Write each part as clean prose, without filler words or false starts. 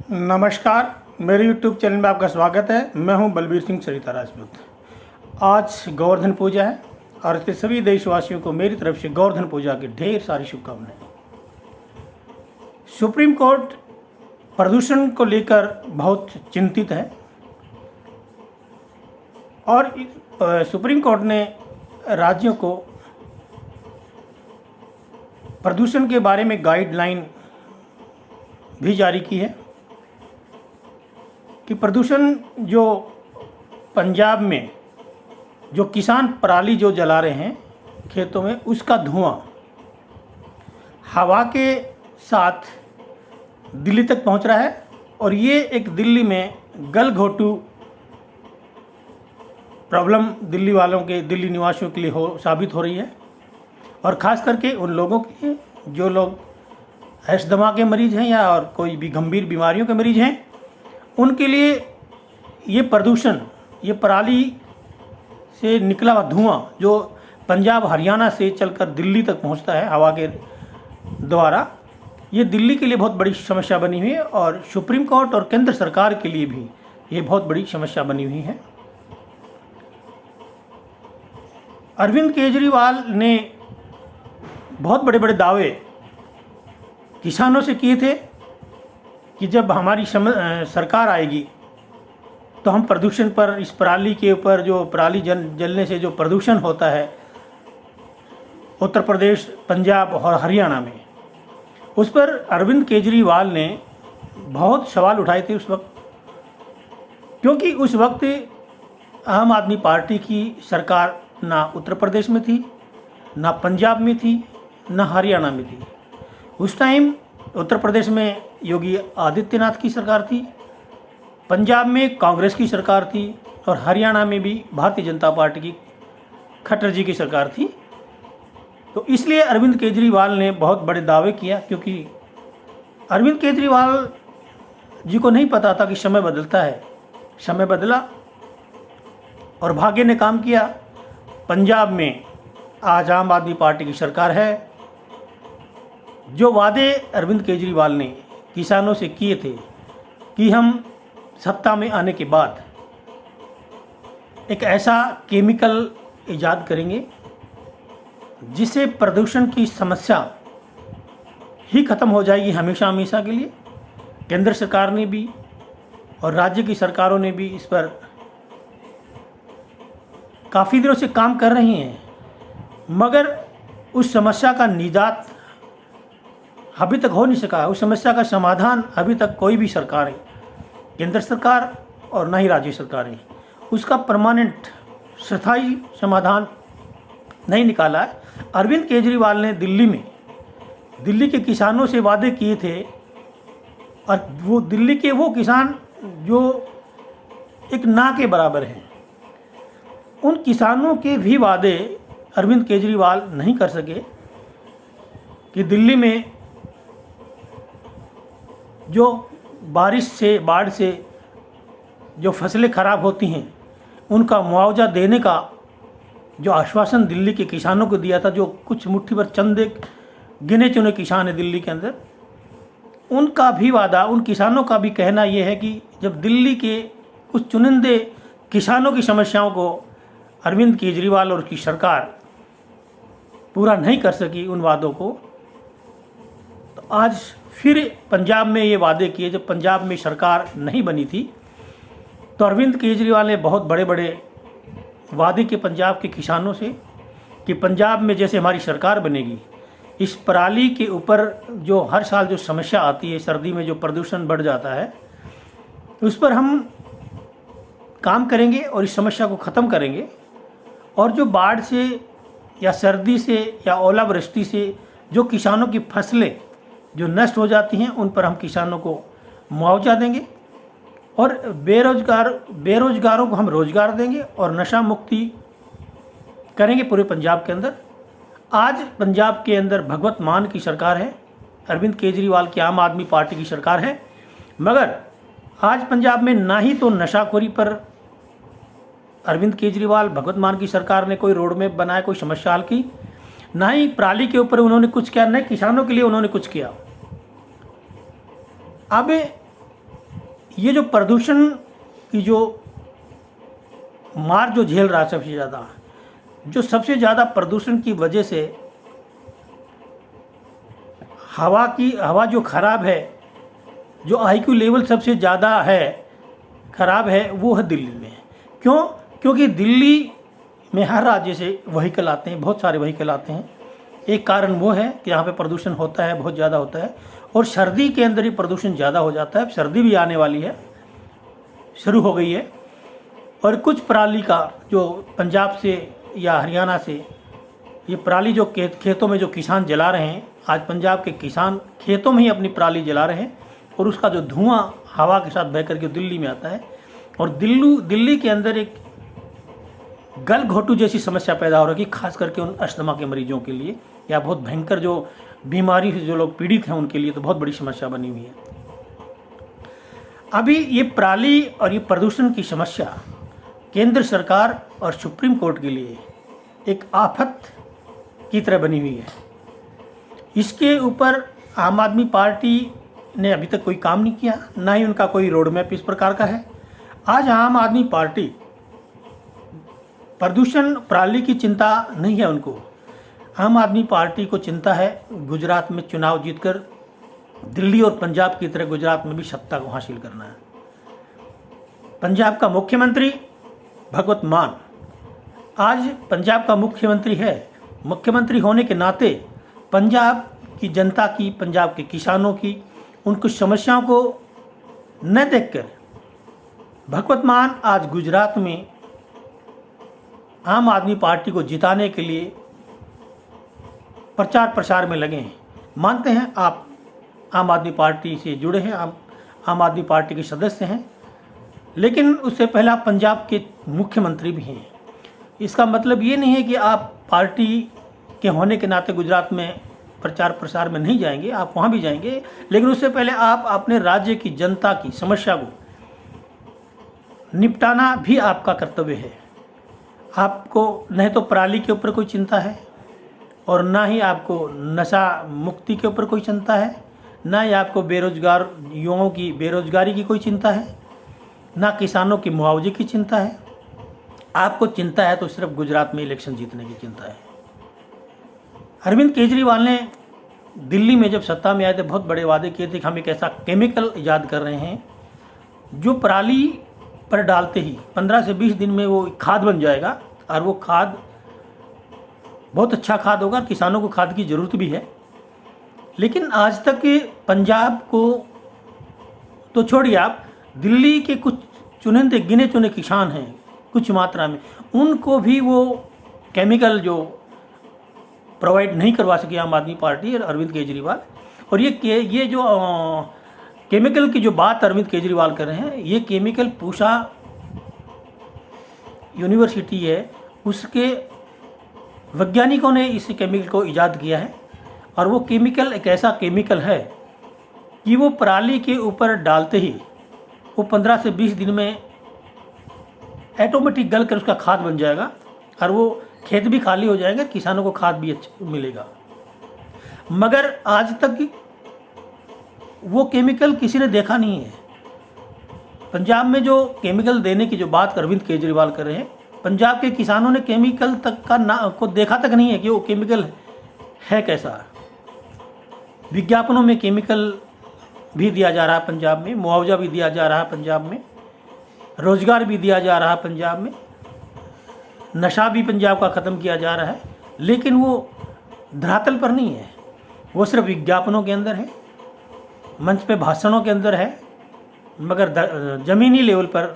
नमस्कार, मेरे YouTube channel में आपका स्वागत है। मैं हूं बलबीर सिंह सरिता राजपूत। आज गोवर्धन पूजा है और इसके सभी देशवासियों को मेरी तरफ से गोवर्धन पूजा की ढेर सारी शुभकामनाएं। सुप्रीम कोर्ट प्रदूषण को लेकर बहुत चिंतित है और सुप्रीम कोर्ट ने राज्यों को प्रदूषण के बारे में गाइडलाइन भी जारी की है कि प्रदूषण जो पंजाब में जो किसान पराली जो जला रहे हैं खेतों में, उसका धुआं हवा के साथ दिल्ली तक पहुंच रहा है और ये एक दिल्ली में गलघोटू प्रॉब्लम दिल्ली निवासियों के लिए साबित हो रही है। और ख़ास करके उन लोगों के लिए जो लोग अस्थमा के मरीज़ हैं या और कोई भी गंभीर बीमारियों के मरीज़ हैं, उनके लिए ये प्रदूषण, ये पराली से निकला हुआ धुआं जो पंजाब हरियाणा से चलकर दिल्ली तक पहुंचता है हवा के द्वारा, ये दिल्ली के लिए बहुत बड़ी समस्या बनी हुई है और सुप्रीम कोर्ट और केंद्र सरकार के लिए भी ये बहुत बड़ी समस्या बनी हुई है। अरविंद केजरीवाल ने बहुत बड़े बड़े दावे किसानों से किए थे कि जब हमारी सरकार आएगी तो हम प्रदूषण पर, इस पराली के ऊपर, जो पराली जलने से जो प्रदूषण होता है उत्तर प्रदेश, पंजाब और हरियाणा में, उस पर अरविंद केजरीवाल ने बहुत सवाल उठाए थे उस वक्त, क्योंकि उस वक्त आम आदमी पार्टी की सरकार ना उत्तर प्रदेश में थी, ना पंजाब में थी, ना हरियाणा में थी। उस टाइम उत्तर प्रदेश में योगी आदित्यनाथ की सरकार थी, पंजाब में कांग्रेस की सरकार थी और हरियाणा में भी भारतीय जनता पार्टी की खट्टर जी की सरकार थी। तो इसलिए अरविंद केजरीवाल ने बहुत बड़े दावे किया, क्योंकि अरविंद केजरीवाल जी को नहीं पता था कि समय बदलता है। समय बदला और भाग्य ने काम किया। पंजाब में आज आम आदमी पार्टी की सरकार है। जो वादे अरविंद केजरीवाल ने किसानों से किए थे कि हम सत्ता में आने के बाद एक ऐसा केमिकल ईजाद करेंगे जिससे प्रदूषण की समस्या ही खत्म हो जाएगी हमेशा हमेशा के लिए, केंद्र सरकार ने भी और राज्य की सरकारों ने भी इस पर काफ़ी दिनों से काम कर रही हैं, मगर उस समस्या का निजात अभी तक हो नहीं सका। उस समस्या का समाधान अभी तक कोई भी सरकार, केंद्र सरकार और न ही राज्य सरकारें, उसका परमानेंट स्थायी समाधान नहीं निकाला है। अरविंद केजरीवाल ने दिल्ली के किसानों से वादे किए थे और वो दिल्ली के वो किसान जो एक ना के बराबर हैं, उन किसानों के भी वादे अरविंद केजरीवाल नहीं कर सके कि दिल्ली में जो बारिश से, बाढ़ से जो फसलें खराब होती हैं उनका मुआवजा देने का जो आश्वासन दिल्ली के किसानों को दिया था, जो कुछ मुट्ठी भर चंद गिने चुने किसान हैं दिल्ली के अंदर, उनका भी वादा, उन किसानों का भी कहना ये है कि जब दिल्ली के कुछ चुनिंदे किसानों की समस्याओं को अरविंद केजरीवाल और उसकी सरकार पूरा नहीं कर सकी उन वादों को, तो आज फिर पंजाब में ये वादे किए। जब पंजाब में सरकार नहीं बनी थी तो अरविंद केजरीवाल ने बहुत बड़े बड़े वादे किए पंजाब के किसानों से कि पंजाब में जैसे हमारी सरकार बनेगी, इस पराली के ऊपर जो हर साल जो समस्या आती है, सर्दी में जो प्रदूषण बढ़ जाता है, उस पर हम काम करेंगे और इस समस्या को ख़त्म करेंगे। और जो बाढ़ से या सर्दी से या ओलावृष्टि से जो किसानों की फसलें जो नष्ट हो जाती हैं, उन पर हम किसानों को मुआवजा देंगे और बेरोजगारों को हम रोजगार देंगे और नशा मुक्ति करेंगे पूरे पंजाब के अंदर। आज पंजाब के अंदर भगवत मान की सरकार है, अरविंद केजरीवाल की आम आदमी पार्टी की सरकार है, मगर आज पंजाब में ना ही तो नशाखोरी पर अरविंद केजरीवाल, भगवत मान की सरकार ने कोई रोड मैप बनाया, कोई समस्या हल की, ना ही पराली के ऊपर उन्होंने कुछ किया, न किसानों के लिए उन्होंने कुछ किया। अब ये जो प्रदूषण की जो मार जो झेल रहा है सबसे ज़्यादा प्रदूषण की वजह से हवा जो ख़राब है, जो IQ लेवल सबसे ज़्यादा है ख़राब है, वो है दिल्ली में। क्यों? क्योंकि दिल्ली में हर राज्य से व्हीकल आते हैं, बहुत सारे व्हीकल आते हैं। एक कारण वो है कि यहाँ पे प्रदूषण होता है, बहुत ज़्यादा होता है, और सर्दी के अंदर ही प्रदूषण ज़्यादा हो जाता है। सर्दी भी आने वाली है, शुरू हो गई है, और कुछ पराली का जो पंजाब से या हरियाणा से ये पराली जो खेतों में जो किसान जला रहे हैं, आज पंजाब के किसान खेतों में ही अपनी पराली जला रहे हैं, और उसका जो धुआं हवा के साथ बह करके दिल्ली में आता है, और दिल्ली के अंदर एक गलघोटू जैसी समस्या पैदा हो रही है, खास करके उन अस्थमा के मरीजों के लिए, या बहुत भयंकर जो बीमारी से जो लोग पीड़ित हैं उनके लिए तो बहुत बड़ी समस्या बनी हुई है। अभी ये पराली और ये प्रदूषण की समस्या केंद्र सरकार और सुप्रीम कोर्ट के लिए एक आफत की तरह बनी हुई है। इसके ऊपर आम आदमी पार्टी ने अभी तक कोई काम नहीं किया, ना ही उनका कोई रोड मैप इस प्रकार का है। आज आम आदमी पार्टी प्रदूषण पराली की चिंता नहीं है उनको। आम आदमी पार्टी को चिंता है गुजरात में चुनाव जीतकर दिल्ली और पंजाब की तरह गुजरात में भी सत्ता को हासिल करना है। पंजाब का मुख्यमंत्री भगवत मान आज पंजाब का मुख्यमंत्री है। मुख्यमंत्री होने के नाते पंजाब की जनता की, पंजाब के किसानों की, उनकी समस्याओं को न देखकर भगवत मान आज गुजरात में आम आदमी पार्टी को जिताने के लिए प्रचार प्रसार में लगे हैं। मानते हैं आप आम आदमी पार्टी से जुड़े हैं, आम आदमी पार्टी के सदस्य हैं, लेकिन उससे पहले आप पंजाब के मुख्यमंत्री भी हैं। इसका मतलब ये नहीं है कि आप पार्टी के होने के नाते गुजरात में प्रचार प्रसार में नहीं जाएंगे, आप वहाँ भी जाएंगे, लेकिन उससे पहले आप अपने राज्य की जनता की समस्या को निपटाना भी आपका कर्तव्य है। आपको नहीं तो पराली के ऊपर कोई चिंता है, और ना ही आपको नशा मुक्ति के ऊपर कोई चिंता है, ना ही आपको बेरोजगार युवाओं की बेरोजगारी की कोई चिंता है, ना किसानों के मुआवजे की चिंता है। आपको चिंता है तो सिर्फ गुजरात में इलेक्शन जीतने की चिंता है। अरविंद केजरीवाल ने दिल्ली में जब सत्ता में आए थे बहुत बड़े वादे किए थे कि हम एक ऐसा केमिकल ईजाद कर रहे हैं जो पराली पर डालते ही 15 से 20 दिन में वो खाद बन जाएगा, और वो खाद बहुत अच्छा खाद होगा, किसानों को खाद की ज़रूरत भी है। लेकिन आज तक पंजाब को तो छोड़िए, आप दिल्ली के कुछ चुनिंदे गिने चुने किसान हैं कुछ मात्रा में, उनको भी वो केमिकल जो प्रोवाइड नहीं करवा सकी आम आदमी पार्टी और अरविंद केजरीवाल। और ये जो केमिकल की जो बात अरविंद केजरीवाल कर रहे हैं, ये केमिकल पूसा यूनिवर्सिटी है, उसके वैज्ञानिकों ने इस केमिकल को ईजाद किया है। और वो केमिकल एक ऐसा केमिकल है कि वो पराली के ऊपर डालते ही वो 15 से 20 दिन में ऑटोमेटिक गल कर उसका खाद बन जाएगा, और वो खेत भी खाली हो जाएगा, किसानों को खाद भी अच्छा मिलेगा। मगर आज तक वो केमिकल किसी ने देखा नहीं है। पंजाब में जो केमिकल देने की जो बात अरविंद केजरीवाल कर रहे हैं, पंजाब के किसानों ने केमिकल तक को देखा तक नहीं है कि वो केमिकल है कैसा। विज्ञापनों में केमिकल भी दिया जा रहा है पंजाब में, मुआवजा भी दिया जा रहा है पंजाब में, रोजगार भी दिया जा रहा है पंजाब में, नशा भी पंजाब का ख़त्म किया जा रहा है, लेकिन वो धरातल पर नहीं है। वो सिर्फ विज्ञापनों के अंदर है, मंच पे भाषणों के अंदर है, मगर ज़मीनी लेवल पर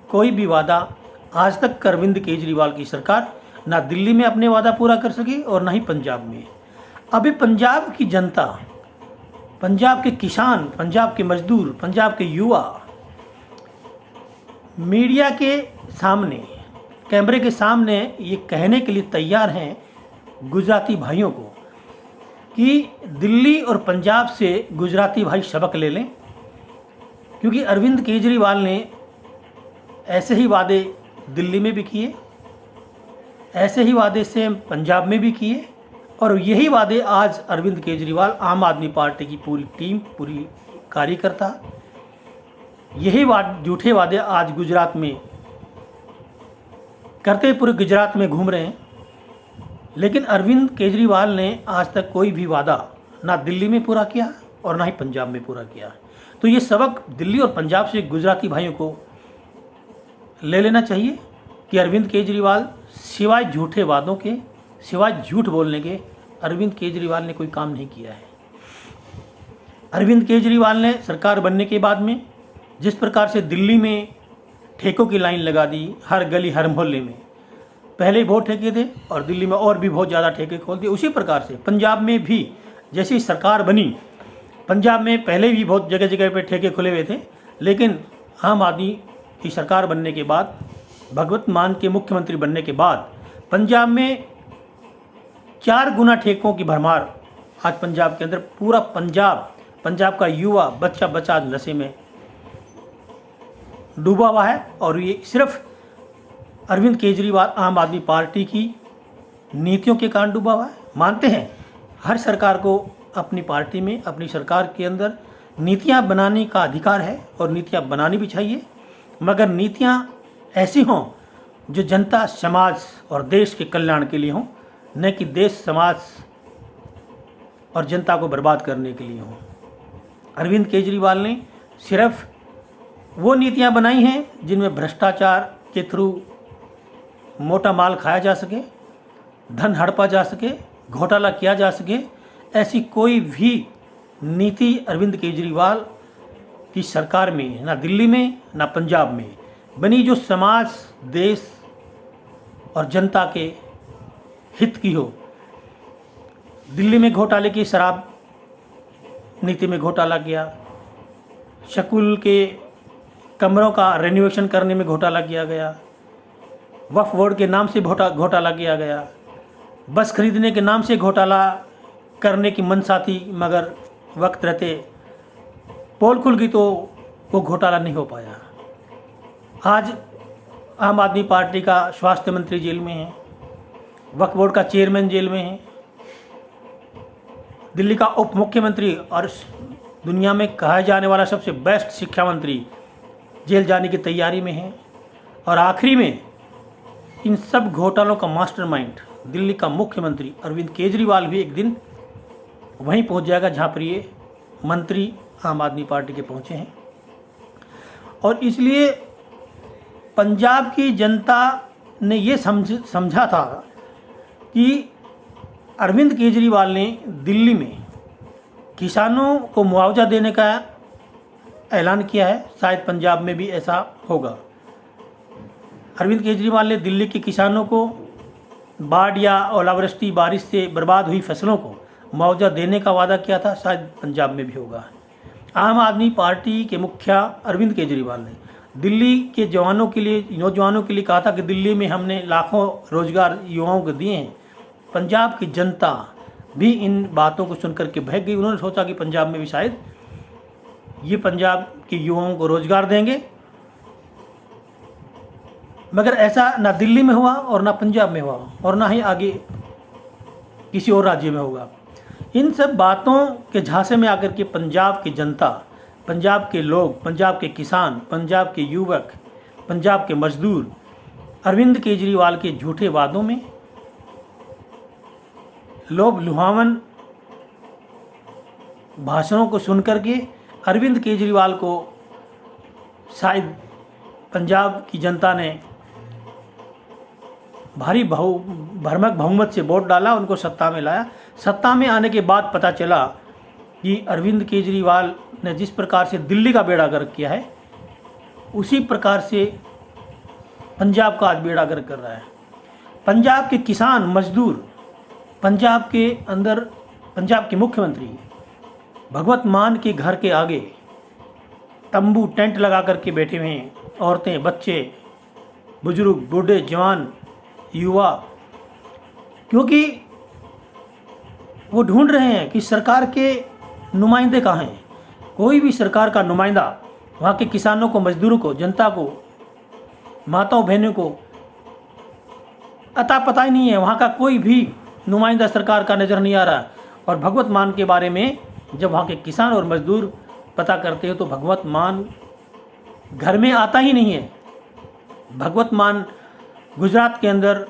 कोई भी वादा आज तक अरविंद केजरीवाल की सरकार ना दिल्ली में अपने वादा पूरा कर सकी और ना ही पंजाब में। अभी पंजाब की जनता, पंजाब के किसान, पंजाब के मजदूर, पंजाब के युवा मीडिया के सामने, कैमरे के सामने ये कहने के लिए तैयार हैं गुजराती भाइयों को कि दिल्ली और पंजाब से गुजराती भाई सबक ले लें, क्योंकि अरविंद केजरीवाल ने ऐसे ही वादे दिल्ली में भी किए, ऐसे ही वादे से पंजाब में भी किए, और यही वादे आज अरविंद केजरीवाल, आम आदमी पार्टी की पूरी टीम, पूरी कार्यकर्ता यही झूठे वादे आज गुजरात में करते पूरे गुजरात में घूम रहे हैं। लेकिन अरविंद केजरीवाल ने आज तक कोई भी वादा ना दिल्ली में पूरा किया और ना ही पंजाब में पूरा किया। तो ये सबक दिल्ली और पंजाब से गुजराती भाइयों को ले लेना चाहिए कि अरविंद केजरीवाल सिवाय झूठे वादों के, सिवाय झूठ बोलने के, अरविंद केजरीवाल ने कोई काम नहीं किया है। अरविंद केजरीवाल ने सरकार बनने के बाद में जिस प्रकार से दिल्ली में ठेकों की लाइन लगा दी, हर गली हर मोहल्ले में पहले ही बहुत ठेके थे और दिल्ली में और भी बहुत ज़्यादा ठेके खोल दिए, उसी प्रकार से पंजाब में भी जैसी सरकार बनी, पंजाब में पहले भी बहुत जगह जगह पे ठेके खुले हुए थे। लेकिन आम आदमी की सरकार बनने के बाद, भगवंत मान के मुख्यमंत्री बनने के बाद पंजाब में 4 गुना ठेकों की भरमार आज पंजाब के अंदर, पूरा पंजाब का युवा बच्चा आज नशे में डूबा हुआ है। और ये सिर्फ अरविंद केजरीवाल आम आदमी पार्टी की नीतियों के कारण डूबा हुआ है। मानते हैं हर सरकार को अपनी पार्टी में, अपनी सरकार के अंदर नीतियां बनाने का अधिकार है और नीतियां बनानी भी चाहिए, मगर नीतियां ऐसी हों जो जनता, समाज और देश के कल्याण के लिए हों, न कि देश, समाज और जनता को बर्बाद करने के लिए हों। अरविंद केजरीवाल ने सिर्फ वो नीतियां बनाई हैं जिनमें भ्रष्टाचार के थ्रू मोटा माल खाया जा सके, धन हड़पा जा सके, घोटाला किया जा सके। ऐसी कोई भी नीति अरविंद केजरीवाल की सरकार में, ना दिल्ली में ना पंजाब में बनी, जो समाज, देश और जनता के हित की हो। दिल्ली में घोटाले की शराब नीति में घोटाला किया, स्कूल के कमरों का रेनोवेशन करने में घोटाला किया गया, वक्फ बोर्ड के नाम से घोटाला किया गया, बस खरीदने के नाम से घोटाला करने की मनसा थी, मगर वक्त रहते पोल खुल गई तो वो घोटाला नहीं हो पाया। आज आम आदमी पार्टी का स्वास्थ्य मंत्री जेल में है, वक्फ बोर्ड का चेयरमैन जेल में है, दिल्ली का उप मुख्यमंत्री और दुनिया में कहा जाने वाला सबसे बेस्ट शिक्षा मंत्री जेल जाने की तैयारी में है। और आखिरी में इन सब घोटालों का मास्टरमाइंड दिल्ली का मुख्यमंत्री अरविंद केजरीवाल भी एक दिन वहीं पहुंच जाएगा जहां पर ये मंत्री आम आदमी पार्टी के पहुंचे हैं। और इसलिए पंजाब की जनता ने ये समझा था कि अरविंद केजरीवाल ने दिल्ली में किसानों को मुआवजा देने का ऐलान किया है, शायद पंजाब में भी ऐसा होगा। अरविंद केजरीवाल ने दिल्ली के किसानों को बाढ़ या ओलावृष्टि बारिश से बर्बाद हुई फसलों को मुआवजा देने का वादा किया था, शायद पंजाब में भी होगा। आम आदमी पार्टी के मुखिया अरविंद केजरीवाल ने दिल्ली के जवानों के लिए, नौजवानों के लिए कहा था कि दिल्ली में हमने लाखों रोजगार युवाओं को दिए हैं। पंजाब की जनता भी इन बातों को सुनकर के बहक गई। उन्होंने सोचा कि पंजाब में भी शायद ये पंजाब के युवाओं को रोजगार देंगे, मगर ऐसा ना दिल्ली में हुआ और ना पंजाब में हुआ और ना ही आगे किसी और राज्य में होगा। इन सब बातों के झांसे में आकर के पंजाब की जनता, पंजाब के लोग, पंजाब के किसान, पंजाब के युवक, पंजाब के मजदूर अरविंद केजरीवाल के झूठे वादों में, लोभ लुभावन भाषणों को सुनकर के अरविंद केजरीवाल को शायद पंजाब की जनता ने भारी भरमक बहुमत से वोट डाला, उनको सत्ता में लाया। सत्ता में आने के बाद पता चला कि अरविंद केजरीवाल ने जिस प्रकार से दिल्ली का बेड़ा गर्क किया है, उसी प्रकार से पंजाब का आज बेड़ा गर्क कर रहा है। पंजाब के किसान, मजदूर, पंजाब के अंदर पंजाब के मुख्यमंत्री भगवंत मान के घर के आगे तंबू, टेंट लगा करके बैठे हुए हैं। औरतें, बच्चे, बुजुर्ग, बूढ़े, जवान, युवा, क्योंकि वो ढूंढ रहे हैं कि सरकार के नुमाइंदे कहाँ हैं। कोई भी सरकार का नुमाइंदा वहाँ के किसानों को, मजदूरों को, जनता को, माताओं बहनों को अता पता ही नहीं है। वहाँ का कोई भी नुमाइंदा सरकार का नज़र नहीं आ रहा। और भगवंत मान के बारे में जब वहाँ के किसान और मजदूर पता करते हो तो भगवंत मान घर में आता ही नहीं है। भगवत मान गुजरात के अंदर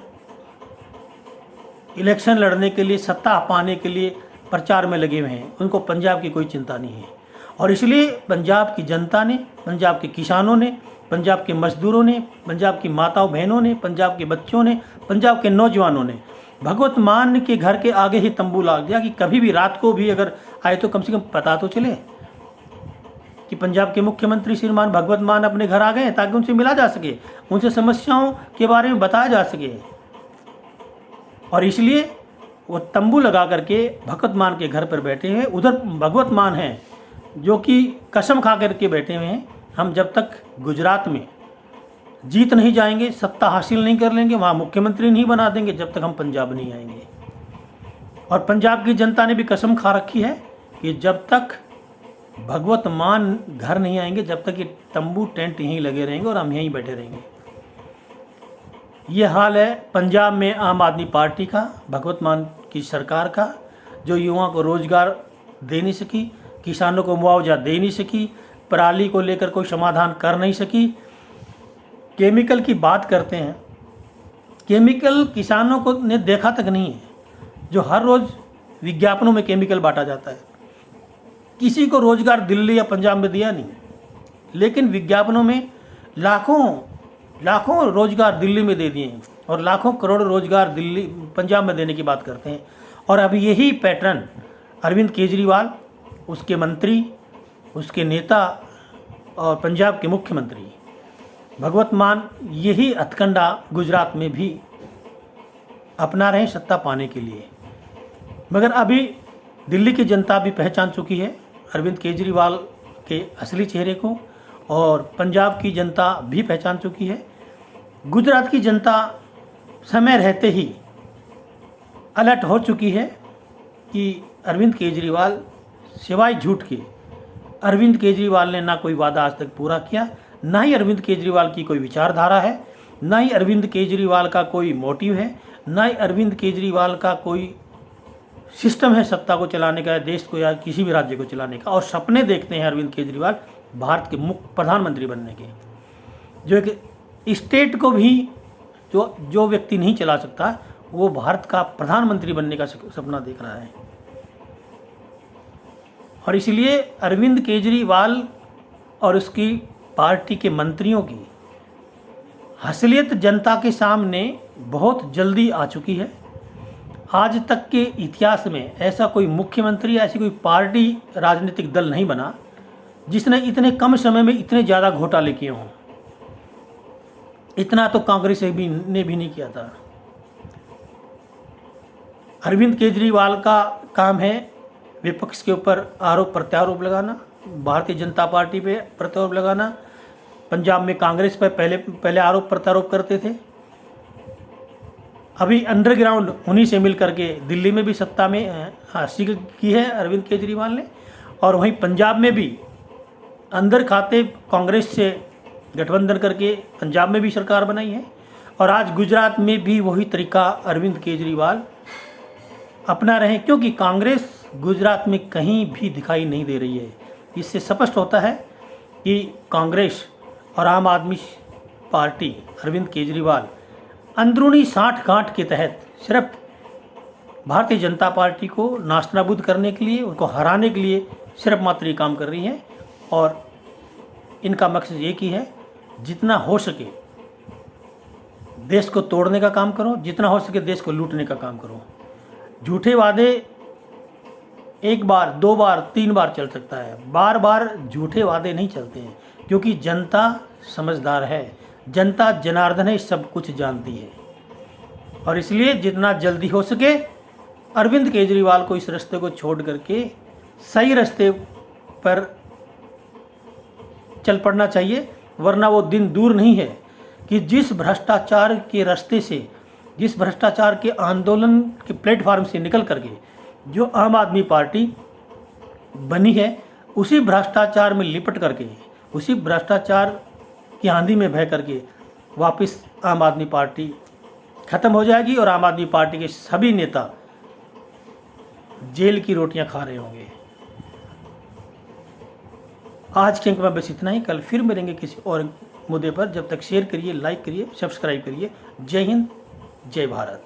इलेक्शन लड़ने के लिए, सत्ता पाने के लिए प्रचार में लगे हुए हैं। उनको पंजाब की कोई चिंता नहीं है। और इसलिए पंजाब की जनता ने, पंजाब के किसानों ने, पंजाब के मजदूरों ने, पंजाब की माताओं बहनों ने, पंजाब के बच्चों ने, पंजाब के नौजवानों ने भगवत मान के घर के आगे ही तंबू लगा दिया कि कभी भी रात को भी अगर आए तो कम से कम पता तो चले कि पंजाब के मुख्यमंत्री श्रीमान भगवत मान अपने घर आ गए हैं, ताकि उनसे मिला जा सके, उनसे समस्याओं के बारे में बताया जा सके। और इसलिए वो तंबू लगा करके भगवत मान के घर पर बैठे हुए। उधर भगवत मान हैं जो कि कसम खा करके बैठे हुए हैं, हम जब तक गुजरात में जीत नहीं जाएंगे, सत्ता हासिल नहीं कर लेंगे, वहाँ मुख्यमंत्री नहीं बना देंगे, जब तक हम पंजाब नहीं आएंगे। और पंजाब की जनता ने भी कसम खा रखी है कि जब तक भगवत मान घर नहीं आएंगे, जब तक ये तंबू टेंट यहीं लगे रहेंगे और हम यहीं बैठे रहेंगे। ये हाल है पंजाब में आम आदमी पार्टी का, भगवत मान की सरकार का, जो युवाओं को रोजगार दे नहीं सकी, किसानों को मुआवजा दे नहीं सकी, पराली को लेकर कोई समाधान कर नहीं सकी। केमिकल की बात करते हैं, केमिकल किसानों को ने देखा तक नहीं है। जो हर रोज़ विज्ञापनों में केमिकल बांटा जाता है, किसी को रोजगार दिल्ली या पंजाब में दिया नहीं, लेकिन विज्ञापनों में लाखों रोजगार दिल्ली में दे दिए हैं और लाखों करोड़ रोजगार दिल्ली पंजाब में देने की बात करते हैं। और अब यही पैटर्न अरविंद केजरीवाल, उसके मंत्री, उसके नेता और पंजाब के मुख्यमंत्री भगवत मान यही हथकंडा गुजरात में भी अपना रहे सत्ता पाने के लिए। मगर अभी दिल्ली की जनता भी पहचान चुकी है अरविंद केजरीवाल के असली चेहरे को, और पंजाब की जनता भी पहचान चुकी है। गुजरात की जनता समय रहते ही अलर्ट हो चुकी है कि अरविंद केजरीवाल सिवाय झूठ के, अरविंद केजरीवाल ने ना कोई वादा आज तक पूरा किया, ना ही अरविंद केजरीवाल की कोई विचारधारा है, ना ही अरविंद केजरीवाल का कोई मोटिव है, ना ही अरविंद केजरीवाल का कोई सिस्टम है सत्ता को चलाने का, देश को या किसी भी राज्य को चलाने का। और सपने देखते हैं अरविंद केजरीवाल भारत के मुख्य प्रधानमंत्री बनने के, जो एक स्टेट को भी जो व्यक्ति नहीं चला सकता, वो भारत का प्रधानमंत्री बनने का सपना देख रहा है। और इसलिए अरविंद केजरीवाल और उसकी पार्टी के मंत्रियों की असलियत जनता के सामने बहुत जल्दी आ चुकी है। आज तक के इतिहास में ऐसा कोई मुख्यमंत्री, ऐसी कोई पार्टी, राजनीतिक दल नहीं बना जिसने इतने कम समय में इतने ज़्यादा घोटाले किए हों। इतना तो कांग्रेस ने भी नहीं किया था। अरविंद केजरीवाल का काम है विपक्ष के ऊपर आरोप प्रत्यारोप लगाना, भारतीय जनता पार्टी पे प्रत्यारोप लगाना। पंजाब में कांग्रेस पर पहले आरोप प्रत्यारोप करते थे, अभी अंडरग्राउंड उन्हीं से मिल करके दिल्ली में भी सत्ता में हासिल की है अरविंद केजरीवाल ने, और वहीं पंजाब में भी अंदर खाते कांग्रेस से गठबंधन करके पंजाब में भी सरकार बनाई है। और आज गुजरात में भी वही तरीका अरविंद केजरीवाल अपना रहे, क्योंकि कांग्रेस गुजरात में कहीं भी दिखाई नहीं दे रही है। इससे स्पष्ट होता है कि कांग्रेस और आम आदमी पार्टी अरविंद केजरीवाल अंदरूनी साठ-गांठ के तहत सिर्फ भारतीय जनता पार्टी को नास्तनाबूद करने के लिए, उनको हराने के लिए सिर्फ मात्र ये काम कर रही है। और इनका मकसद एक ही है, जितना हो सके देश को तोड़ने का काम करो, जितना हो सके देश को लूटने का काम करो। झूठे वादे एक बार, दो बार, तीन बार चल सकता है, बार बार झूठे वादे नहीं चलते हैं, क्योंकि जनता समझदार है, जनता जनार्दन है, सब कुछ जानती है। और इसलिए जितना जल्दी हो सके अरविंद केजरीवाल को इस रास्ते को छोड़ करके सही रास्ते पर चल पड़ना चाहिए, वरना वो दिन दूर नहीं है कि जिस भ्रष्टाचार के रास्ते से, जिस भ्रष्टाचार के आंदोलन के प्लेटफार्म से निकल करके जो आम आदमी पार्टी बनी है, उसी भ्रष्टाचार में लिपट करके, उसी भ्रष्टाचार की आंधी में बह करके वापस आम आदमी पार्टी खत्म हो जाएगी और आम आदमी पार्टी के सभी नेता जेल की रोटियां खा रहे होंगे। आज के अंक में बस इतना ही। कल फिर मिलेंगे किसी और मुद्दे पर। जब तक शेयर करिए, लाइक करिए, सब्सक्राइब करिए। जय हिंद, जय भारत।